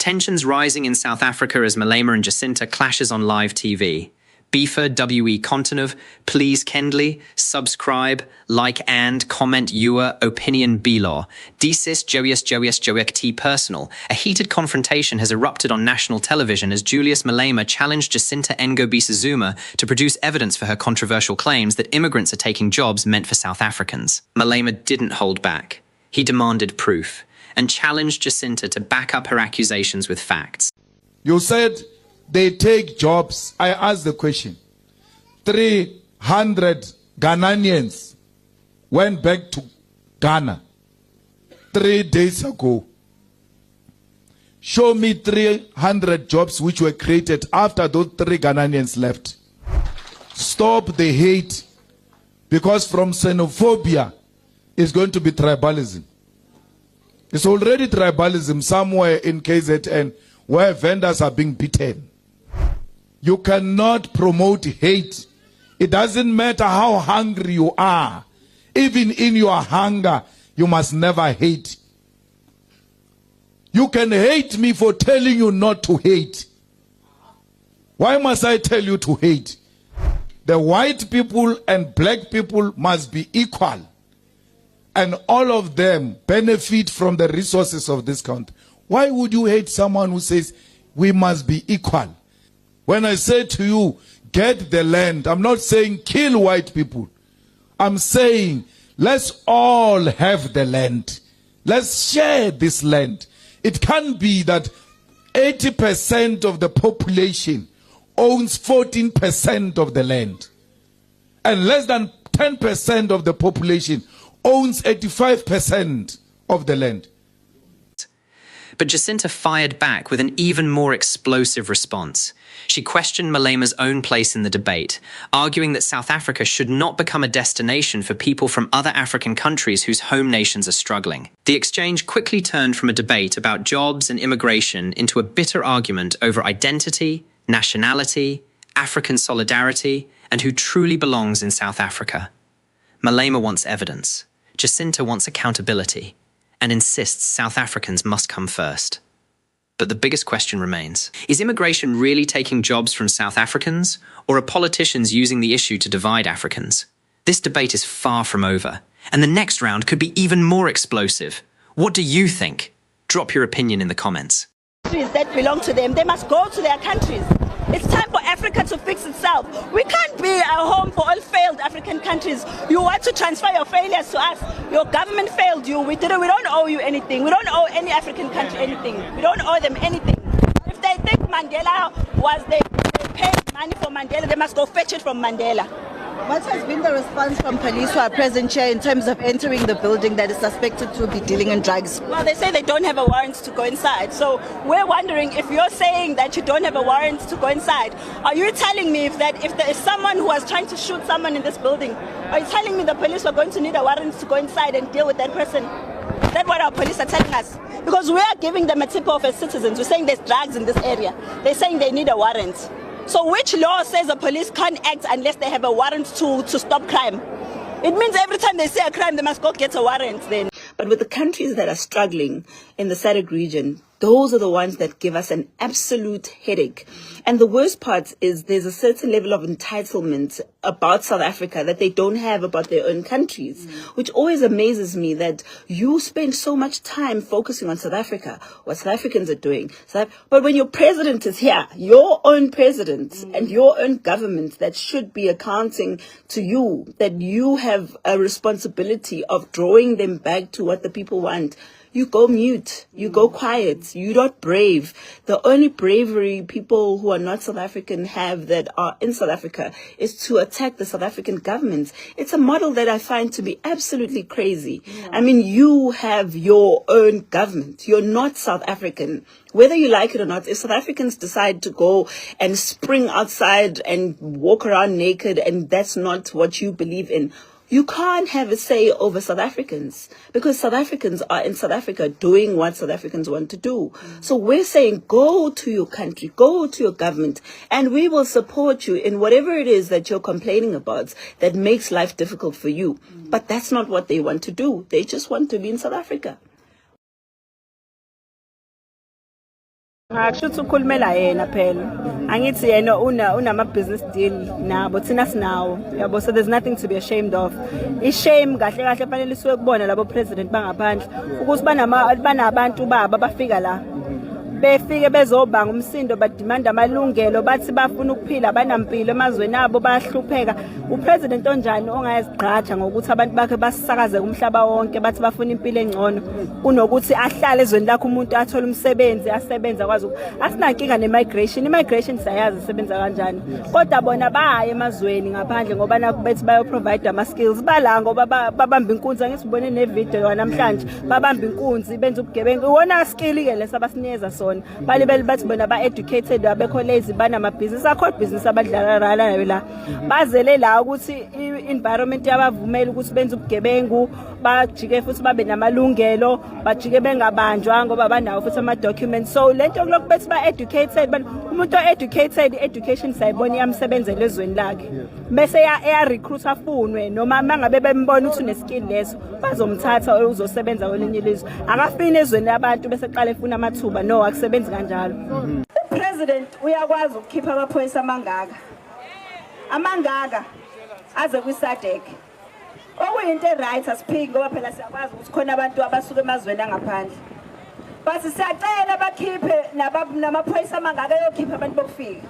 Tensions rising in South Africa as Malema and Jacinta clashes on live TV. Beefer W.E. Kontanov, please Kendley, subscribe, like and comment your opinion below. Desis Joius T personal. A heated confrontation has erupted on national television as Julius Malema challenged Jacinta Zuma to produce evidence for her controversial claims that immigrants are taking jobs meant for South Africans. Malema didn't hold back. He demanded proof and challenged Jacinta to back up her accusations with facts. You said they take jobs. I asked the question. 300 Ghanaians went back to Ghana 3 days ago. Show me 300 jobs which were created after those 3 Ghanaians left. Stop the hate, because from xenophobia is going to be tribalism. It's already tribalism somewhere in KZN where vendors are being beaten. You cannot promote hate. It doesn't matter how hungry you are. Even in your hunger, you must never hate. You can hate me for telling you not to hate. Why must I tell you to hate? The white people and black people must be equal. And all of them benefit from the resources of this country. Why would you hate someone who says we must be equal? When I say to you, get the land, I'm not saying kill white people. I'm saying let's all have the land. Let's share this land. It can't be that 80% of the population owns 14% of the land. And less than 10% of the population owns 85% of the land. But Jacinta fired back with an even more explosive response. She questioned Malema's own place in the debate, arguing that South Africa should not become a destination for people from other African countries whose home nations are struggling. The exchange quickly turned from a debate about jobs and immigration into a bitter argument over identity, nationality, African solidarity, and who truly belongs in South Africa. Malema wants evidence. Jacinta wants accountability and insists South Africans must come first. But the biggest question remains, is immigration really taking jobs from South Africans, or are politicians using the issue to divide Africans? This debate is far from over, and the next round could be even more explosive. What do you think? Drop your opinion in the comments. Countries that belong to them, they must go to their countries. It's time for Africa to fix itself. We can't be a home for all failed African countries. You want to transfer your failures to us. Your government failed you. We don't owe you anything. We don't owe any African country anything. We don't owe them anything. If they think Mandela they paid money for Mandela, they must go fetch it from Mandela. What has been the response from police who are present here in terms of entering the building that is suspected to be dealing in drugs? Well, they say they don't have a warrant to go inside. So we're wondering, if you're saying that you don't have a warrant to go inside, are you telling me if there is someone who was trying to shoot someone in this building, are you telling me the police are going to need a warrant to go inside and deal with that person? Is that what our police are telling us? Because we are giving them a tip off as citizens. We're saying there's drugs in this area. They're saying they need a warrant. So which law says the police can't act unless they have a warrant to stop crime? It means every time they say a crime, they must go get a warrant then. But with the countries that are struggling in the SADC region, those are the ones that give us an absolute headache. And the worst part is there's a certain level of entitlement about South Africa that they don't have about their own countries, which always amazes me that you spend so much time focusing on South Africa, what South Africans are doing. But when your president is here, your own president and your own government that should be accounting to you, that you have a responsibility of drawing them back to what the people want, you go mute, you go quiet, you're not brave. The only bravery people who are not South African have that are in South Africa is to attack the South African government. It's a model that I find to be absolutely crazy. I mean, you have your own government. You're not South African. Whether you like it or not, if South Africans decide to go and spring outside and walk around naked and that's not what you believe in, you can't have a say over South Africans, because South Africans are in South Africa doing what South Africans want to do. So we're saying go to your country, go to your government, and we will support you in whatever it is that you're complaining about that makes life difficult for you. But that's not what they want to do. They just want to be in South Africa. Akushuthi ukhulumela yena phela. Angithi yena unama business deal nabo thina sinawo. Yabo, so there's nothing to be ashamed of. Ishame kahle kahle fanele isuke kubona labo president bangaphandle ukuthi banabantu baba bafika la. Befike bezobanga umsindo badimanda amalungelo bathi bafuna ukuphila banampilo emazweni abo bayahlupheka. Upresident onjani ongayizigqaja ngokuthi abantu bakhe basisakaze kumhlaba wonke bathi bafuna impilo engcono kunokuthi ahlale ezweni lakhe umuntu athola umsebenzi asebenza kwazi asinankinga immigration siyazi isebenza kanjani kodwa bona baye emazweni ngaphandle ngoba nakubethi bayo provide ama skills bala ngoba babamba inkunzi ngisibone ne video namhlanje babamba inkunzi benza ubugebengu iwona skill ke lesabasinikeza sona balibeli bathi bona ba educated abekho lazy banama business akho business abadlala nayo la bazele la ukuthi environment yabavumela ukuthi benze ubugebengu bajike futhi babe namalungelo bajike bengabanjwa ngoba banawo futhi ama documents so lento lokho bethi ba educated umuntu educated education sayibona iyamsebenzela ezweni lakhe bese ya recruit afunwe noma mangabe bembona ukuthi une skill leso bazomthatha uzosebenza kwelinye ilizwe akafini ezweni labantu bese qala efuna amathuba no akusebenzi kanjalo. President uyakwazi ukukhipha amaphoyisa amangaka aze kwiSADC okuyinto right asiphiki ngoba phela siyakwazi ukuthi khona abantu abasuka emazweni angaphandle but siyacela bakhiphe namaphoyisa amangaka yokhipha abantu bokufika